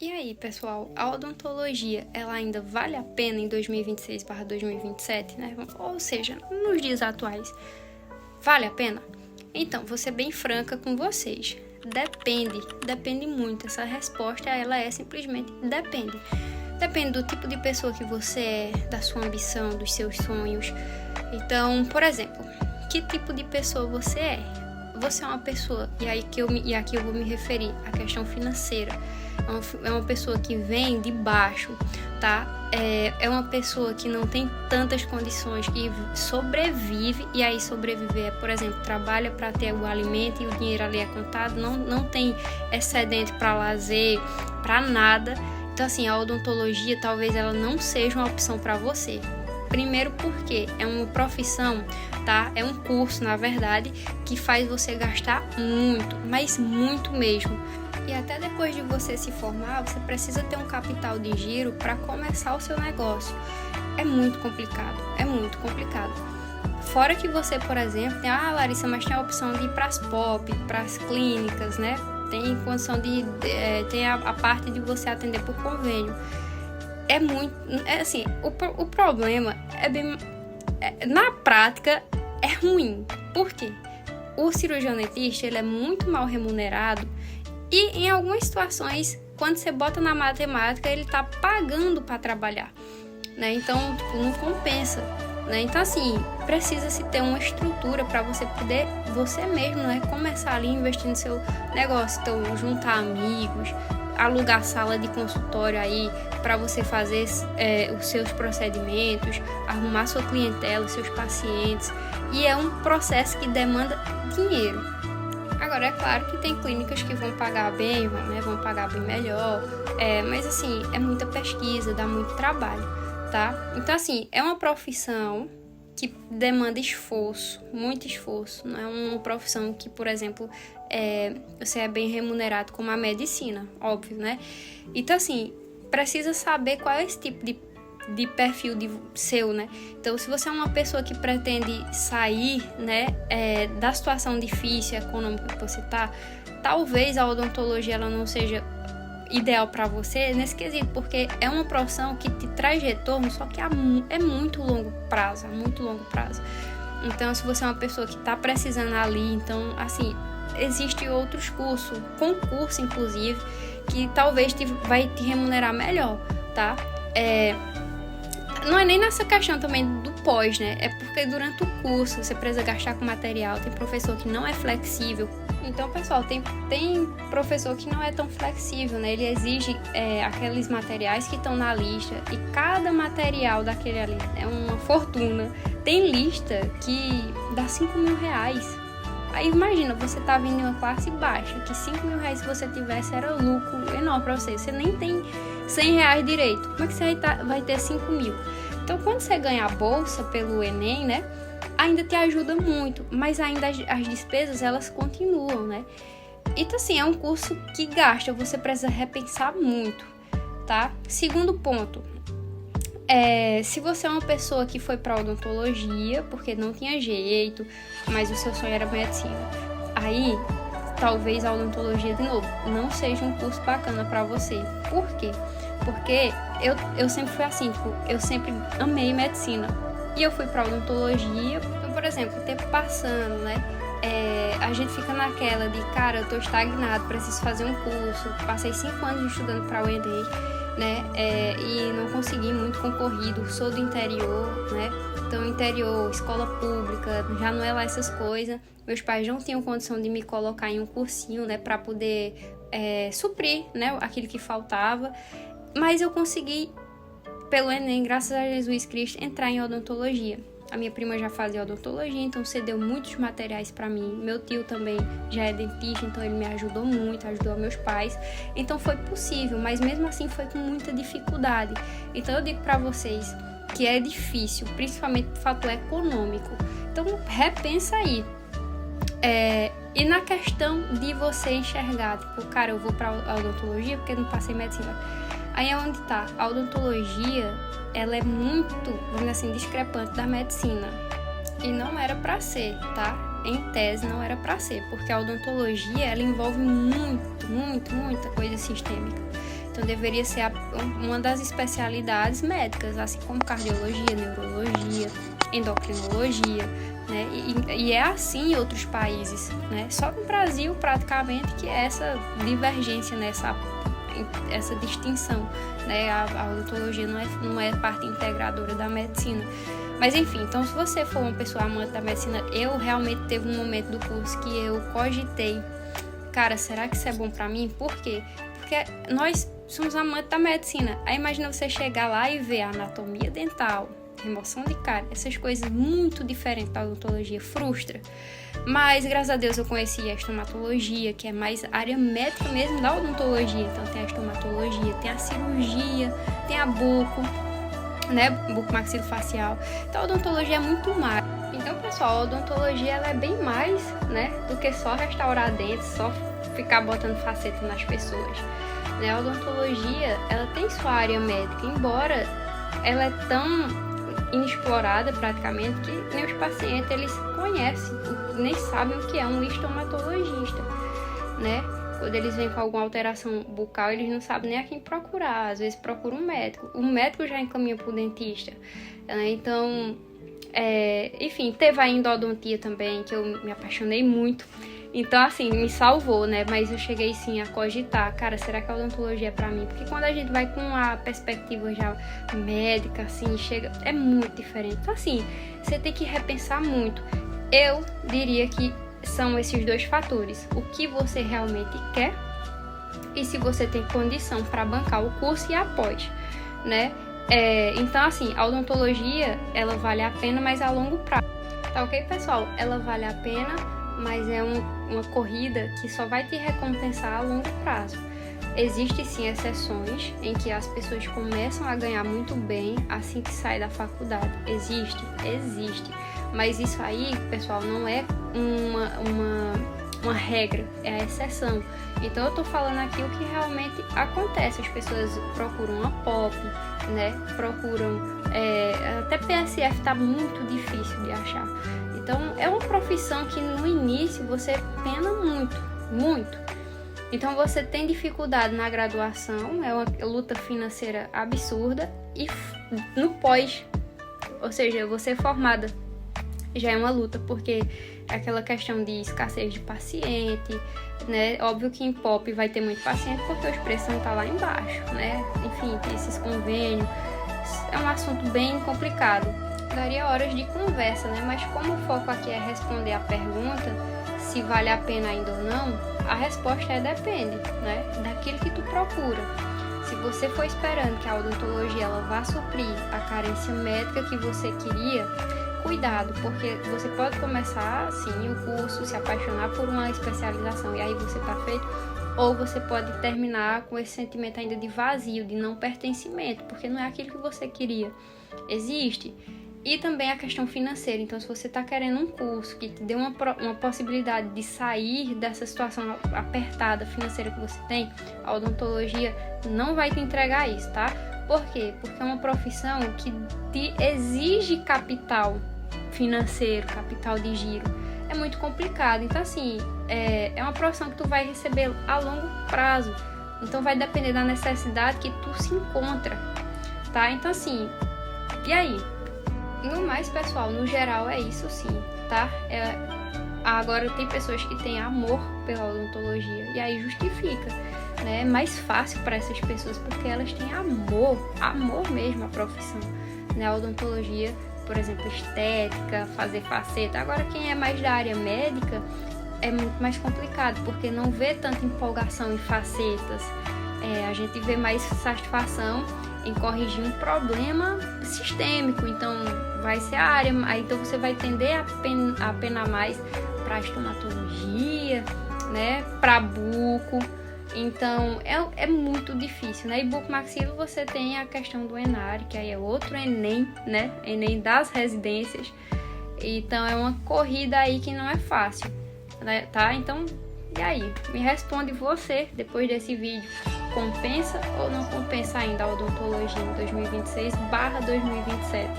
E aí, pessoal, a odontologia, ela ainda vale a pena em 2026/2027, né? Ou seja, nos dias atuais, vale a pena? Então, vou ser bem franca com vocês. Depende muito. Essa resposta, ela é simplesmente depende. Depende do tipo de pessoa que você é, da sua ambição, dos seus sonhos. Então, por exemplo, que tipo de pessoa você é? Você é uma pessoa, e aqui eu vou me referir à questão financeira. É uma pessoa que vem de baixo, tá? É uma pessoa que não tem tantas condições, que sobrevive, e aí sobreviver, por exemplo, trabalha para ter o alimento e o dinheiro ali é contado, não tem excedente para lazer, para nada. Então, assim, a odontologia talvez ela não seja uma opção para você. Primeiro porque é uma profissão, tá? É um curso, na verdade, que faz você gastar muito, mas muito mesmo. E até depois de você se formar, você precisa ter um capital de giro para começar o seu negócio. É muito complicado. Fora que você, por exemplo, tem, Larissa, mas tem a opção de ir para as POP, para as clínicas, né? Tem condição de... tem a parte de você atender por convênio. O problema é bem... na prática, é ruim. Por quê? O cirurgião dentista, ele é muito mal remunerado e em algumas situações, quando você bota na matemática, ele tá pagando para trabalhar, né? Então, não compensa, né? Então, assim, precisa-se ter uma estrutura para você poder, você mesmo, né, começar ali a investir no seu negócio. Então, juntar amigos, alugar sala de consultório aí para você fazer os seus procedimentos, arrumar sua clientela, seus pacientes, e é um processo que demanda dinheiro. Agora, é claro que tem clínicas que vão pagar bem, vão pagar bem melhor, mas assim, é muita pesquisa, dá muito trabalho, tá? Então, assim, é uma profissão que demanda esforço, muito esforço. Não é uma profissão que, por exemplo, você é bem remunerado como a medicina, óbvio, né? Então, assim, precisa saber qual é esse tipo de perfil seu, né? Então, se você é uma pessoa que pretende sair, né, da situação difícil econômica que você tá, talvez a odontologia ela não seja ideal para você nesse quesito, porque é uma profissão que te traz retorno, só que é muito longo prazo. Então, se você é uma pessoa que tá precisando ali, então, assim, existem outros cursos, concurso inclusive, que talvez vai te remunerar melhor, tá? Não é nem nessa questão também do pós, né? É porque durante o curso você precisa gastar com material, tem professor que não é flexível. Então, pessoal, tem professor que não é tão flexível, né? Ele exige aqueles materiais que estão na lista, e cada material daquele ali é uma fortuna. Tem lista que dá R$5.000. Aí imagina, você tá vindo em uma classe baixa, que R$5.000 se você tivesse era lucro enorme pra você. Você nem tem R$100 direito. Como é que você vai ter 5.000? Então, quando você ganha a bolsa pelo Enem, né, ainda te ajuda muito, mas ainda as despesas, elas continuam, né? Então, assim, é um curso que gasta, você precisa repensar muito, tá? Segundo ponto, se você é uma pessoa que foi pra odontologia porque não tinha jeito, mas o seu sonho era medicina, aí talvez a odontologia, de novo, não seja um curso bacana pra você. Por quê? Porque eu sempre fui assim, eu sempre amei medicina. E eu fui pra odontologia, por exemplo, o tempo passando, né? A gente fica naquela de, cara, eu tô estagnado, preciso fazer um curso. Passei 5 anos estudando pra o Enem, né? E não consegui, muito concorrido. Sou do interior, né? Então, interior, escola pública, já não é lá essas coisas. Meus pais não tinham condição de me colocar em um cursinho, né? Pra poder suprir, né? Aquilo que faltava. Mas eu consegui, pelo Enem, graças a Jesus Cristo, entrar em odontologia. A minha prima já fazia odontologia, então cedeu muitos materiais para mim. Meu tio também já é dentista, então ele me ajudou muito, ajudou meus pais. Então foi possível, mas mesmo assim foi com muita dificuldade. Então eu digo para vocês que é difícil, principalmente o fator econômico. Então repensa aí. E na questão de você enxergar, tipo, cara, eu vou para a odontologia porque não passei medicina. Aí é onde tá. A odontologia, ela é muito, vamos dizer assim, discrepante da medicina. E não era pra ser, tá? Em tese, não era pra ser. Porque a odontologia, ela envolve muita coisa sistêmica. Então deveria ser uma das especialidades médicas, assim como cardiologia, neurologia, endocrinologia, né? E é assim em outros países, né? Só no Brasil, praticamente, que é essa divergência, né? Essa distinção, né? A odontologia não é parte integradora da medicina. Mas enfim, então se você for uma pessoa amante da medicina, eu realmente teve um momento do curso que eu cogitei, cara, será que isso é bom pra mim? Por quê? Porque nós somos amantes da medicina. Aí imagina você chegar lá e ver a anatomia dental, remoção de cárie, essas coisas muito diferentes da odontologia, frustra. Mas, graças a Deus, eu conheci a estomatologia, que é mais área médica mesmo da odontologia. Então, tem a estomatologia, tem a cirurgia, tem a buco, né, bucomaxilofacial. Então, a odontologia é muito mais. Então, pessoal, a odontologia ela é bem mais, né, do que só restaurar dentes, só ficar botando faceta nas pessoas. Né? A odontologia, ela tem sua área médica, embora ela é tão inexplorada praticamente que nem os pacientes eles conhecem, nem sabem o que é um estomatologista, né? Quando eles vêm com alguma alteração bucal, eles não sabem nem a quem procurar, às vezes procuram um médico, o médico já encaminha para o dentista, né? Então, enfim, teve a endodontia também, que eu me apaixonei muito. Então, assim, me salvou, né? Mas eu cheguei, sim, a cogitar. Cara, será que a odontologia é pra mim? Porque quando a gente vai com a perspectiva já médica, assim, chega... É muito diferente. Então, assim, você tem que repensar muito. Eu diria que são esses dois fatores. O que você realmente quer e se você tem condição para bancar o curso e após, né? Então, assim, a odontologia, ela vale a pena, mas a longo prazo. Tá ok, pessoal? Ela vale a pena, mas é uma corrida que só vai te recompensar a longo prazo. Existem sim exceções em que as pessoas começam a ganhar muito bem assim que sai da faculdade. Existe. Mas isso aí, pessoal, não é uma regra, é a exceção. Então eu tô falando aqui o que realmente acontece. As pessoas procuram a POP, né? Procuram... até PSF tá muito difícil de achar. Então, é uma profissão que no início você pena muito. Então, você tem dificuldade na graduação, é uma luta financeira absurda, e no pós, ou seja, você é formada, já é uma luta, porque é aquela questão de escassez de paciente, né? Óbvio que em POP vai ter muito paciente, porque os preços vão estar lá embaixo, né? Enfim, tem esses convênios, é um assunto bem complicado. Daria horas de conversa, né? Mas como o foco aqui é responder a pergunta se vale a pena ainda ou não, a resposta depende, né? Daquilo que tu procura. Se você for esperando que a odontologia ela vá suprir a carência médica que você queria, cuidado, porque você pode começar sim o curso, se apaixonar por uma especialização e aí você tá feito, ou você pode terminar com esse sentimento ainda de vazio, de não pertencimento, porque não é aquilo que você queria. Existe. E também a questão financeira. Então, se você está querendo um curso que te dê uma possibilidade de sair dessa situação apertada financeira que você tem, a odontologia não vai te entregar isso, tá? Por quê? Porque é uma profissão que te exige capital financeiro, capital de giro. É muito complicado. Então, assim, é uma profissão que tu vai receber a longo prazo. Então, vai depender da necessidade que tu se encontra, tá? Então, assim, e aí? No mais, pessoal, no geral é isso sim, tá? Agora tem pessoas que têm amor pela odontologia e aí justifica, né? É mais fácil para essas pessoas porque elas têm amor mesmo à profissão, né? A odontologia, por exemplo, estética, fazer faceta. Agora quem é mais da área médica é muito mais complicado porque não vê tanta empolgação em facetas. A gente vê mais satisfação em corrigir um problema sistêmico, então vai ser a área, aí então você vai tender a penar mais para estomatologia, né, para buco, então é muito difícil, né, e bucomaxilo você tem a questão do ENARE, que aí é outro ENEM, né, ENEM das residências, então é uma corrida aí que não é fácil, né, tá, então, e aí, me responde você, depois desse vídeo, compensa ou não compensa ainda a odontologia em 2026/2027?